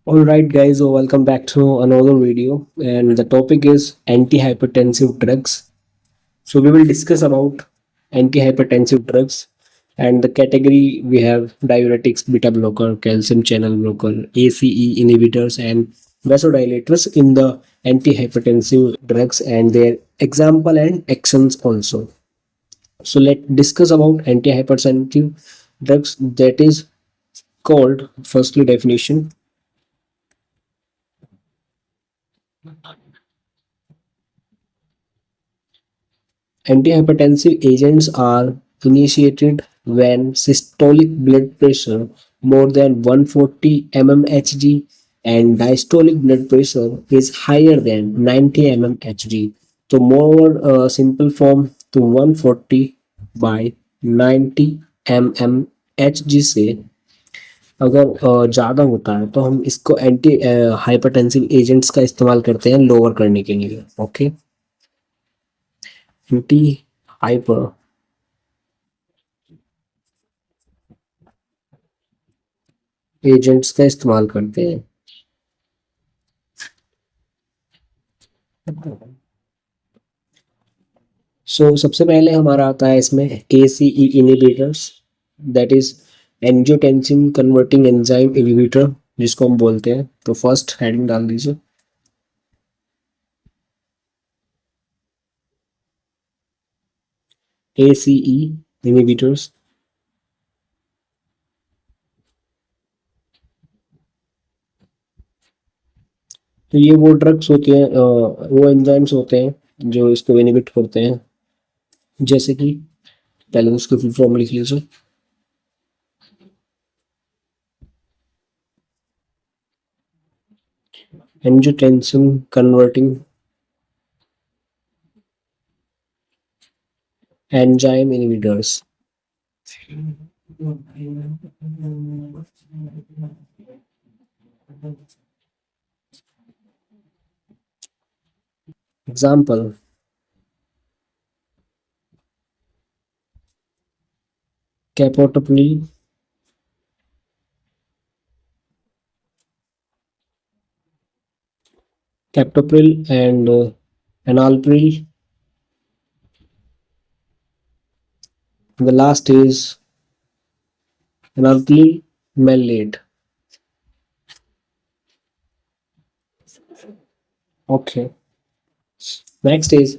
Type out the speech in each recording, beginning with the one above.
All right, guys, welcome back to another video, and the topic is antihypertensive drugs. So we will discuss about antihypertensive drugs, and the category we have diuretics, beta blocker, calcium channel blocker, ACE inhibitors, and vasodilators in the antihypertensive drugs and their example and actions also. So let's discuss about antihypertensive drugs. That is called firstly definition. Antihypertensive agents are initiated when systolic blood pressure more than 140 mmHg and diastolic blood pressure is higher than 90 mmHg. So more simple form to 140 by 90 mmHg से अगर ज़्यादा होता है तो हम इसको anti hypertensive agents का इस्तेमाल करते हैं लोअर करने के लिए. ओके, एंटी हाइपर एजेंट्स का इस्तेमाल करते हैं. सबसे पहले हमारा आता है इसमें ACE inhibitors, that is angiotensin converting enzyme inhibitor जिसको हम बोलते हैं. तो फर्स्ट हेडिंग डाल दीजिए ACE इनहिबिटर्स. तो ये वो ड्रग्स होते हैं, वो एंजाइम्स होते हैं जो इसको इनहिबिट करते हैं. जैसे कि पहले उसकी फुल फॉर्म लिख लीजिए. Angiotensin converting enzyme inhibitors. Example captopril, captopril and enalapril. And the last is enalapril malate. Okay. Next is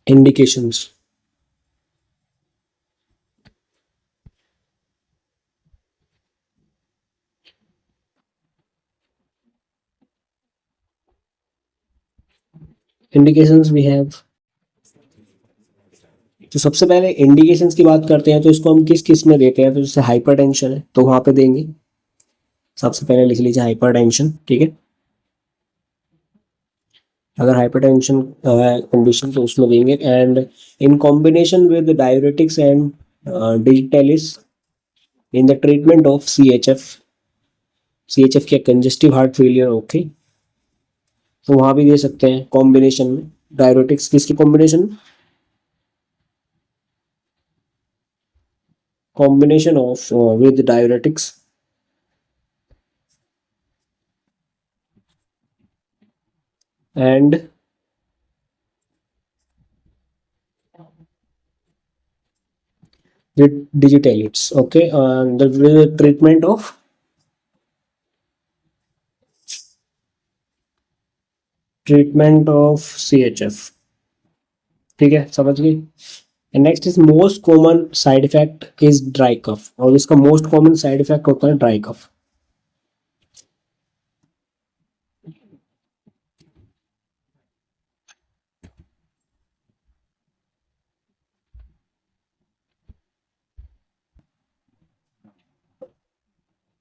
indications. Indications we have. तो सबसे पहले इंडिकेशंस की बात करते हैं तो इसको हम किस किस में देते हैं. तो जैसे हाइपरटेंशन है तो वहां पे देंगे. सबसे पहले लिख लीजिए हाइपरटेंशन. ठीक है, अगर हाइपरटेंशन कंडीशन तो उसमें देंगे. And in combination with diuretics and digitalis in the treatment of CHF क्या कंजेस्टिव हार्ट फेलियर. ओके, तो वहां भी दे सकते हैं कॉम्बिनेशन में. डायरेटिक्स किसकी कॉम्बिनेशन में? Combination of with diuretics and with digitalites. Okay, and the treatment of CHF. ठीक है, समझ गई. And next is most common side effect is dry cough. और इसका मोस्ट कॉमन साइड इफेक्ट होता है dry cough.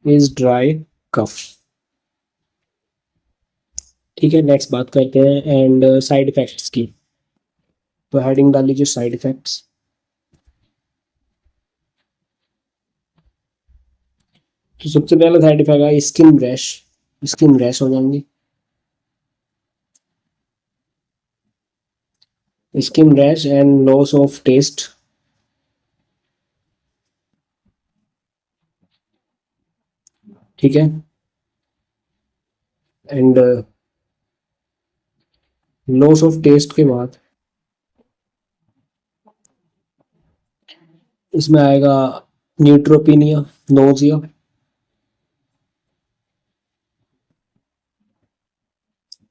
Is dry cough. ठीक है, नेक्स्ट बात करते हैं एंड साइड इफेक्ट्स की. तो हेडिंग डाल लीजिए साइड इफेक्ट्स. तो सबसे पहला साइड इफेक्ट है स्किन रैश. स्किन रैश हो जाएंगे. Skin rash and loss of taste. ठीक है, एंड लॉस ऑफ टेस्ट के बाद इसमें आएगा न्यूट्रोपिनिया, nausea,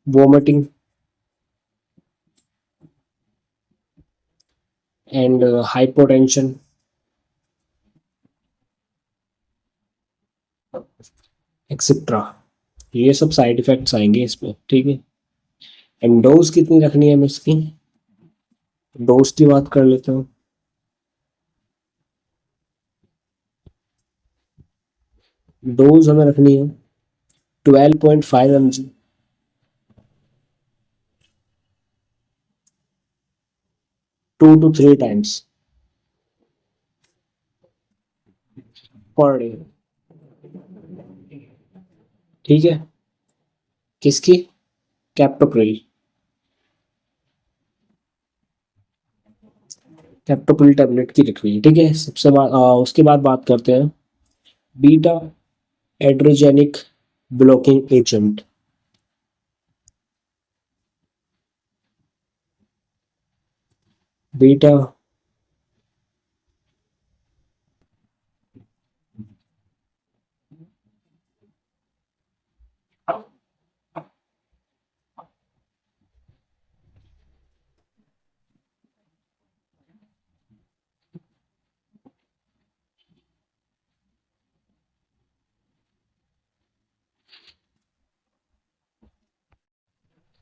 vomiting and hypotension, etcetera. ये सब साइड इफेक्ट्स आएंगे इसमें, ठीक है। एंड डोज कितनी रखनी है हमें इसकी, डोज की बात कर लेते हैं। डोज हमें रखनी है 12.5 mg 2 to 3 times per day, ठीक है। किसकी, कैप्टोप्रिल, कैप्टोप्रिल टेबलेट की रखनी है, ठीक है। उसके बाद बात करते हैं beta adrenergic blocking agent. Beta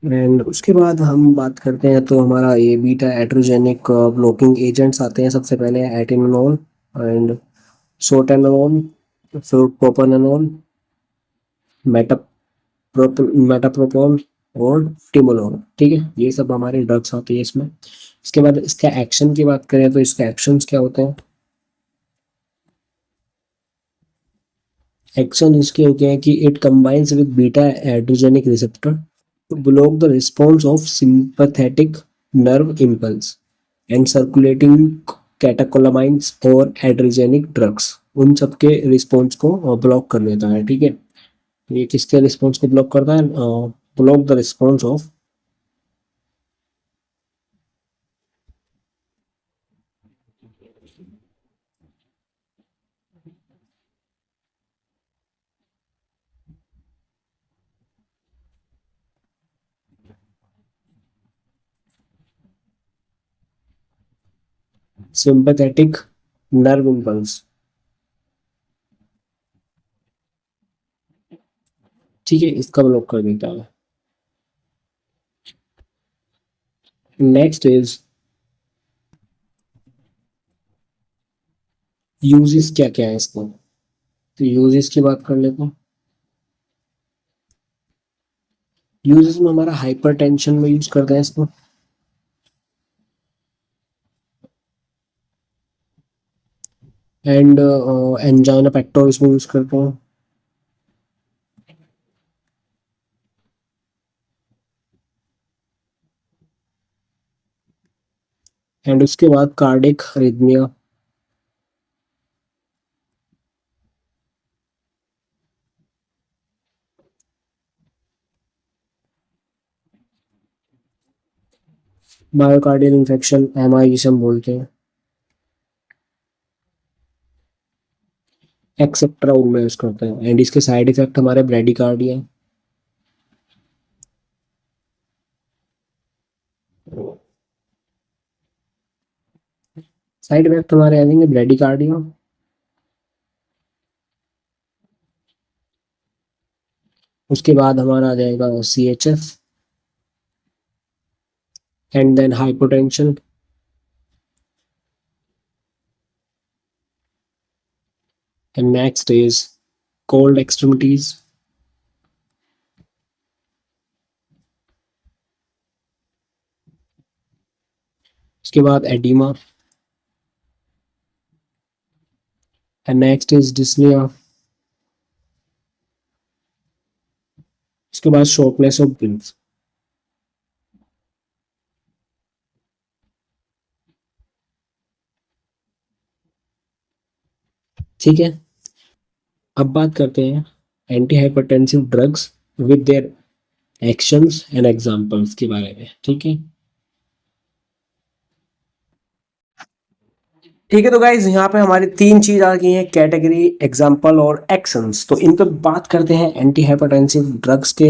and उसके बाद हम बात करते हैं तो हमारा ये बीटा एड्रोजेनिक ब्लॉकिंग एजेंट्स आते हैं। सबसे पहले एटिनोल एंड सोटेनोल, फिर प्रोपानोल, मेटा मेटाप्रोपोल और टिमोलोल, ठीक है। ये सब हमारे ड्रग्स आते हैं इसमें। इसके बाद इसका एक्शन की बात करें तो इसके एक्शंस क्या होते हैं। एक्शन इसके होते हैं कि it combines with beta adrenergic receptor to block the response of sympathetic nerve impulse and circulating catecholamines और एड्रोजेनिक ड्रग्स। उन सबके रिस्पॉन्स को ब्लॉक कर देता है, ठीक है। ये किसके रिस्पॉन्स को ब्लॉक करता है, block the response of sympathetic nerve impulse, ठीक है। इसका ब्लॉक कर देता है। नेक्स्ट इज यूजेस, क्या क्या है इसको, तो यूजेस की बात कर लेते हैं। यूजेस में हमारा हाइपरटेंशन में यूज करते हैं इसको, एंड एंजाइना पेक्टोरिस में यूज करते हैं, एंड उसके बाद cardiac arrhythmia, myocardial infection, MI जिसे हम बोलते हैं, एक्सेट्रा उनमें यूज करते हैं। एंड इसके साइड इफेक्ट हमारे ब्रेडिकार्डिया, साइड इफेक्ट हमारे आ जाएंगे ब्रेडिकार्डिया, उसके बाद हमारा आ जाएगा CHF and then hypotension, and next is cold extremities, उसके बाद oedema, and next is dyspnoea, उसके बाद शॉर्टनेस ऑफ ब्रीथ, ठीक है। अब बात करते हैं anti hypertensive drugs with their actions and examples के बारे में। ठीक है, ठीक है। तो गाइज यहाँ पे हमारी तीन चीज आ गई हैं, कैटेगरी, एग्जाम्पल और एक्शंस। तो इन पे बात करते हैं। एंटी हाइपरटेंसिव ड्रग्स के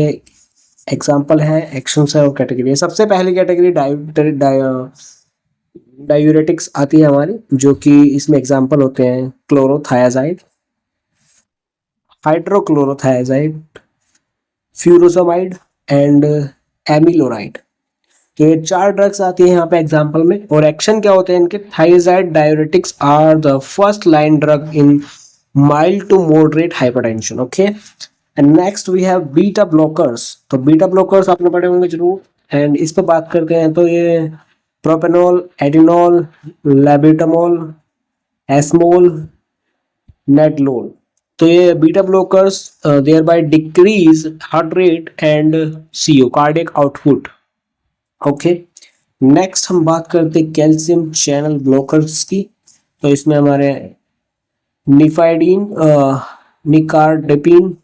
एग्जाम्पल है, एक्शंस है और कैटेगरी है। सबसे पहली कैटेगरी डायूरेटिक्स आती है हमारी, जो कि इसमें एग्जाम्पल होते हैं क्लोरोथायाजाइड, हाइड्रोक्लोरोथायाजाइड, फ्यूरोसमाइड एंड एमिलोराइड। तो ये चार ड्रग्स आती है यहाँ पे एग्जाम्पल में। और एक्शन क्या होते हैं इनके? Thiazide diuretics are the first line drug in mild to moderate hypertension. Okay, and next we have beta blockers. तो बीटा ब्लॉकर्स आपने पढ़े होंगे जरूर। एंड इस पर बात करते हैं तो ये प्रोपेनॉल, एडिनॉल, लेबिटामोल, एस्मोल, नेटलोल। तो ये beta blockers thereby decrease heart rate and CO, cardiac output. Okay, next हम बात करते हैं कैल्शियम चैनल ब्लॉकर्स की। तो इसमें हमारे nifedipine, nicardipine,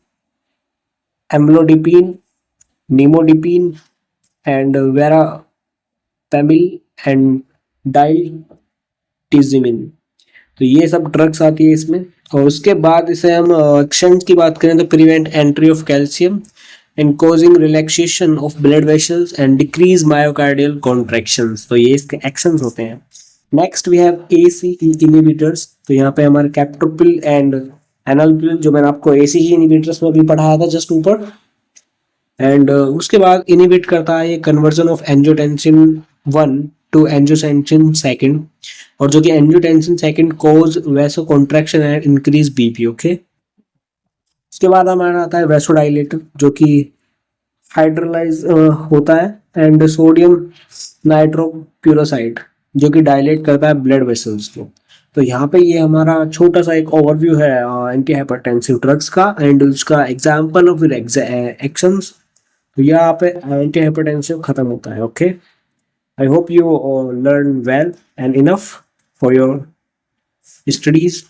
amlodipine, nimodipine and verapamil and diltiazem. तो ये सब ड्रग्स आती है इसमें। और उसके बाद इसे हम एक्शन की बात करें तो prevent entry of calcium and causing relaxation of blood vessels and decrease myocardial contractions. तो ये इसके एक्शंस होते हैं। Next we have ACE inhibitors. तो यहाँ पे हमारे कैप्टोप्रिल एंड एनाल्प्रिल, जो मैंने आपको एसी इनहिबिटर्स में भी पढ़ाया था जस्ट ऊपर। एंड उसके बाद इनहिबिट करता है ये conversion of angiotensin 1 to angiotensin 2, और जो कि angiotensin 2 causes vaso contraction and increase BP. Okay, उसके बाद हमारा आता है वेसोडाइलेटर, जो कि हाइड्रोलाइज होता है, एंड सोडियम नाइट्रोक्यूरोसाइड, जो कि डायलेट करता है ब्लड वेसल्स को। तो यहाँ पे ये हमारा छोटा सा एक ओवरव्यू है एंटी हाइपरटेंसिव ड्रग्स का एंड उसका एग्जाम्पल और फिर एक्शंस। तो यहाँ पे एंटी हाइपरटेंसिव खत्म होता है। Okay, I hope you learn well and enough for your studies.